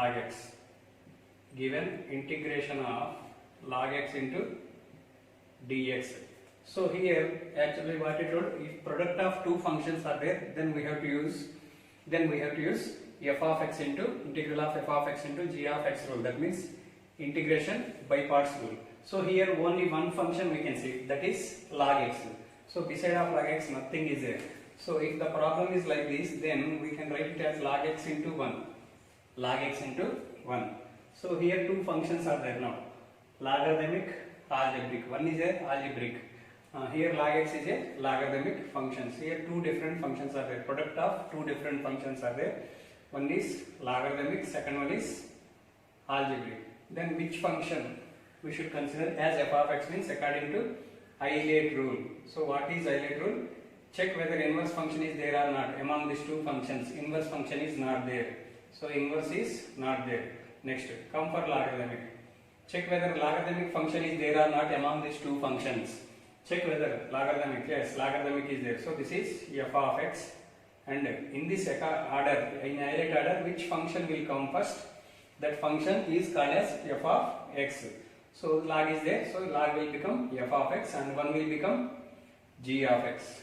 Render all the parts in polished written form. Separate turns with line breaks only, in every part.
log x, given integration of log x into dx. So here actually what it told, if product of two functions are there, then we have to use f of x into integral of f of x into g of x rule. That means integration by parts rule. So here only one function we can see, that is log x. So beside of log x nothing is there. So if the problem is like this, then we can write it as log x into 1. Log x into 1. So here two functions are there now. Logarithmic, algebraic. One is a algebraic. Here log x is a logarithmic functions. Here two different functions are there. Product of two different functions are there. One is logarithmic, second one is algebraic. Then which function we should consider as f of x means according to Eilert rule. So what is Eilert rule? Check whether inverse function is there or not. Among these two functions, inverse function is not there. So inverse is not there. Next, come for logarithmic. Check whether logarithmic function is there or not among these two functions. Check whether logarithmic, yes, logarithmic is there. So this is f of x, and in this order, in Eilert order, which function will come first? That function is called as f of x. So log is there, so log will become f of x and 1 will become g of x.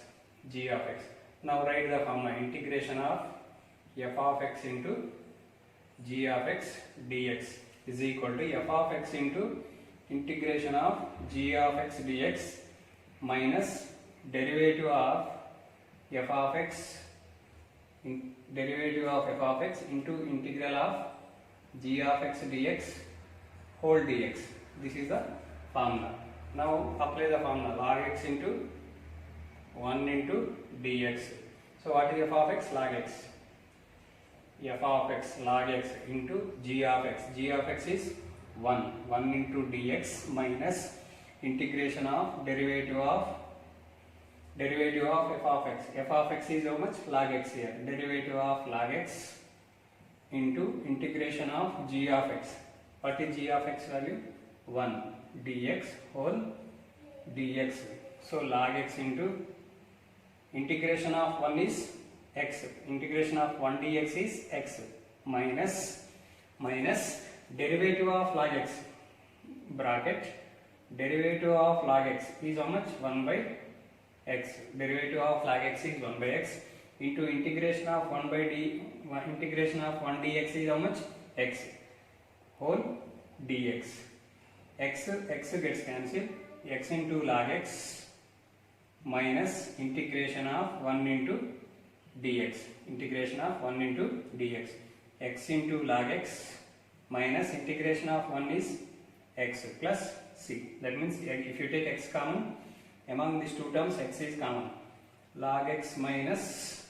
G of x. Now write the formula, integration of f of x into g of x dx is equal to f of x into integration of g of x dx minus derivative of f of x into integral of g of x dx whole dx. This is the formula. Now apply the formula, log x into 1 into dx. So what is f of x? Log x. F of x log x into g of x. G of x is 1 into dx minus integration of derivative of f of x. F of x is how much? Log x here. Derivative of log x into integration of g of x. What is g of x value? 1 dx whole dx. So log x into integration of 1 is x. Integration of 1 dx is x minus derivative of log x bracket derivative of log x is how much? 1 by x. Derivative of log x is 1 by x into integration of 1 dx is how much? X whole dx. X gets cancelled. X into log x minus integration of 1 into dx. Integration of 1 into dx. X into log x minus integration of 1 is x plus c. That means if you take x common, among these two terms x is common. Log x minus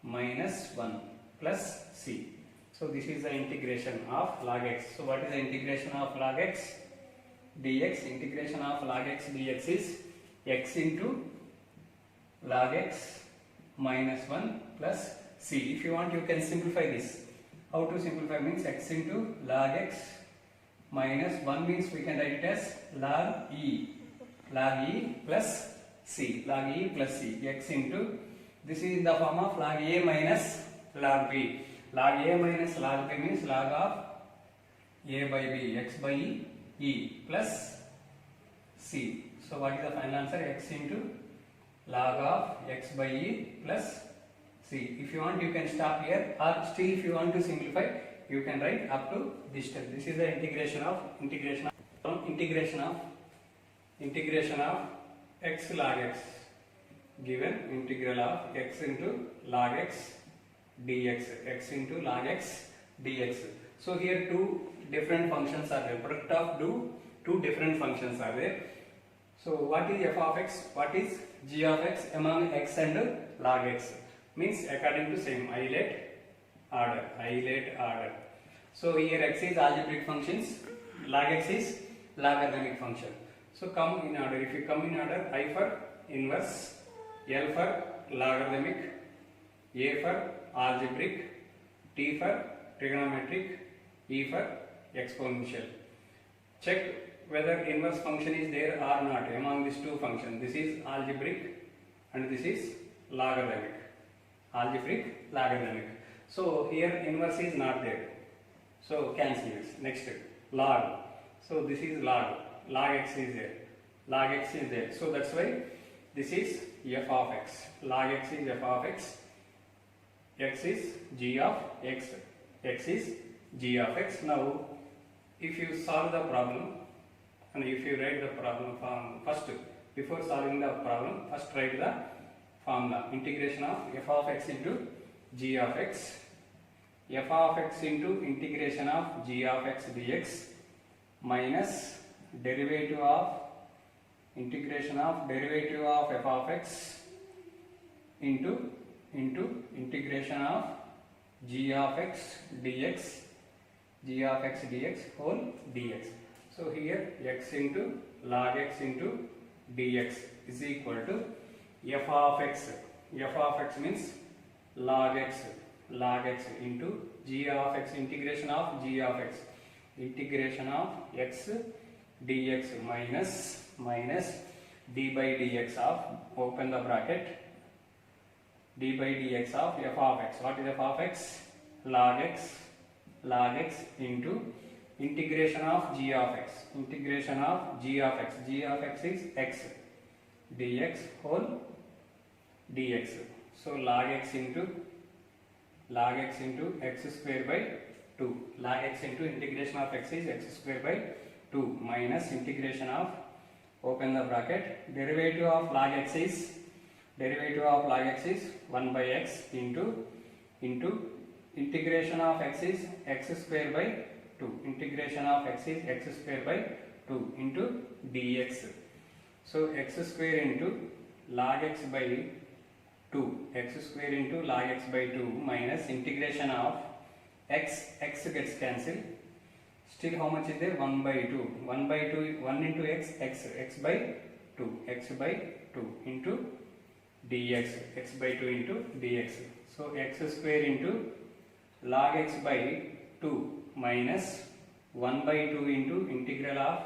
1 plus c. So this is the integration of log x. So what is the integration of log x dx? Integration of log x dx is x into log x minus 1 plus c. If you want, you can simplify this. How to simplify means x into log x minus 1 means we can write it as log e plus c. Log e plus c. X into, this is in the form of log a minus log b. Log a minus log b means log of a by b, x by e plus c. So what is the final answer? X into log of x by e plus c. If you want, you can stop here, or still if you want to simplify, you can write up to this step. This is the integration of x log x, given integral of x into log x dx. X into log x dx. So here two different functions are there. Product of two different functions are there. So what is f of x? What is g of x among x and log x? Means according to same Eilert order. So here x is algebraic functions, log x is logarithmic function. So come in order. If you come in order, I for inverse, L for logarithmic, A for algebraic, T for trigonometric, E for exponential. Check whether inverse function is there or not among these two functions. This is algebraic and this is logarithmic. So here inverse is not there. So cancel this. Next log. So this is log. Log x is there. Log x is there. So that's why this is f of x. Log x is f of x. X is g of x. X is g of x. Now if you solve the problem and if you write the problem form first, before solving the problem, first write the formula. Integration of f of x into g of x. F of x into integration of g of x dx minus derivative of integration of derivative of f of x into integration of g of x dx whole dx. So here x into log x into dx is equal to f of x. F of x means log x into g of x, integration of g of x, integration of x dx minus d by dx of, open the bracket, d by dx of f of x. What is f of x? Log x into integration of g of x, integration of g of x. G of x is x dx whole dx. So log x into x square by 2. Log x into integration of x is x square by 2 minus integration of, open the bracket, derivative of log x is 1 by x into integration of x is x square by 2. Integration of x is x square by 2 into dx. So x square into log x by 2, x square into log x by 2 minus integration of x gets cancelled. Still how much is there? 1 by 2. 1 by 2, 1 into x by 2, x by 2 into dx, x by 2 into dx. So x square into log x by 2 minus 1 by 2 into integral of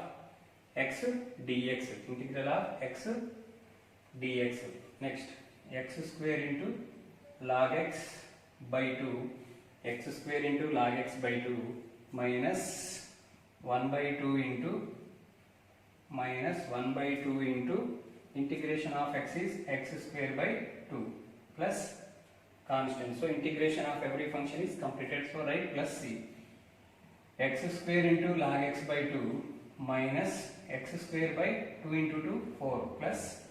x dx, integral of x dx. Next, x square into log x by 2, x square into log x by 2 minus 1 by 2 into integration of x is x square by 2 plus constant. So integration of every function is completed. So write plus c. X square into log x by 2 minus x square by 2 into 2, 4 plus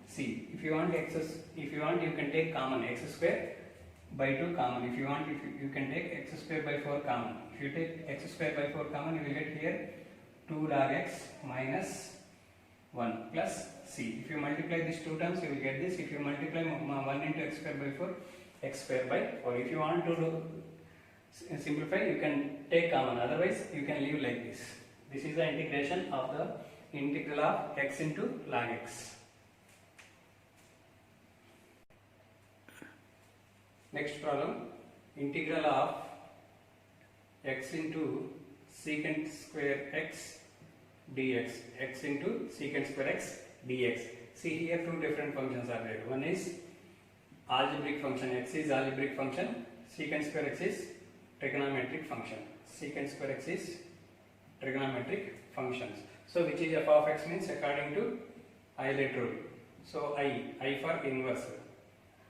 c. If you want you can take common x square by 2 common. If you want, you can take x square by 4 common. If you take x square by 4 common, you will get here 2 log x minus 1 plus c. If you multiply these two terms, you will get this. If you multiply 1 into x square by 4, x square by 4. If you want to simplify, you can take common. Otherwise, you can leave like this. This is the integration of the integral of x into log x. Next problem, integral of x into secant square x dx, x into secant square x dx. See here two different functions are there. One is algebraic function, x is algebraic function, secant square x is trigonometric function. Secant square x is trigonometric functions. So which is f of x means according to Euler rule. So I for inverse.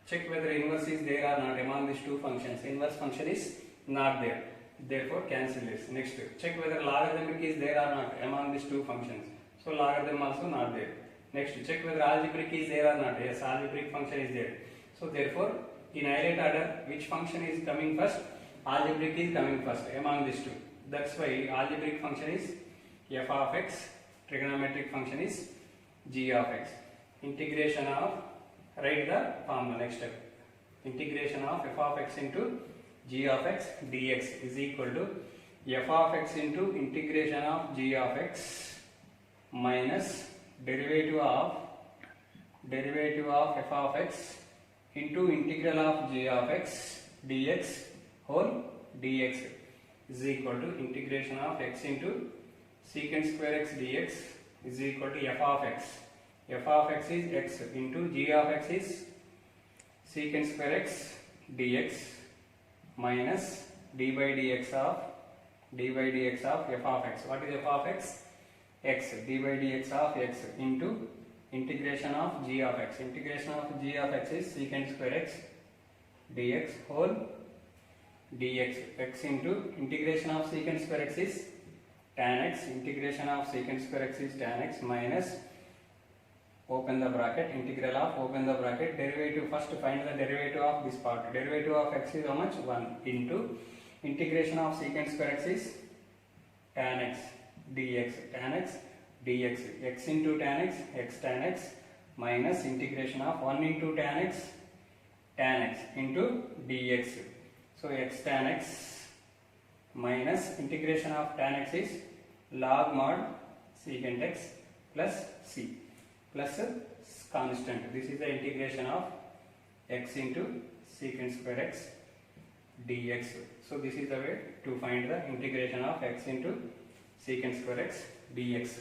Check whether inverse is there or not among these two functions. Inverse function is not there. Therefore cancel this. Next, check whether logarithmic is there or not among these two functions. So logarithm also not there. Next, check whether algebraic is there or not. Yes, algebraic function is there. So therefore, in Euler order, which function is coming first? Algebraic is coming first among these two. That's why algebraic function is f of x, trigonometric function is g of x. Integration of, write the formula. Next step, integration of f of x into g of x dx is equal to f of x into integration of g of x minus derivative of f of x into integral of g of x dx whole dx is equal to integration of x into secant square x dx is equal to f of x. F of x is x into g of x is secant square x dx minus d by dx of f of x. What is f of x? X. D by dx of x into integration of g of x. Integration of g of x is secant square x dx whole dx. X into integration of secant square x is tan x. Integration of secant square x is tan x minus open the bracket, integral of open the bracket, derivative. First find the derivative of this part. Derivative of x is how much? 1 into integration of secant square x is tan x dx. Tan x dx. X into tan x minus integration of 1 into tan x into dx. So x tan x minus integration of tan x is log mod secant x plus c plus constant. This is the integration of x into secant square x dx. So this is the way to find the integration of x into secant square x dx.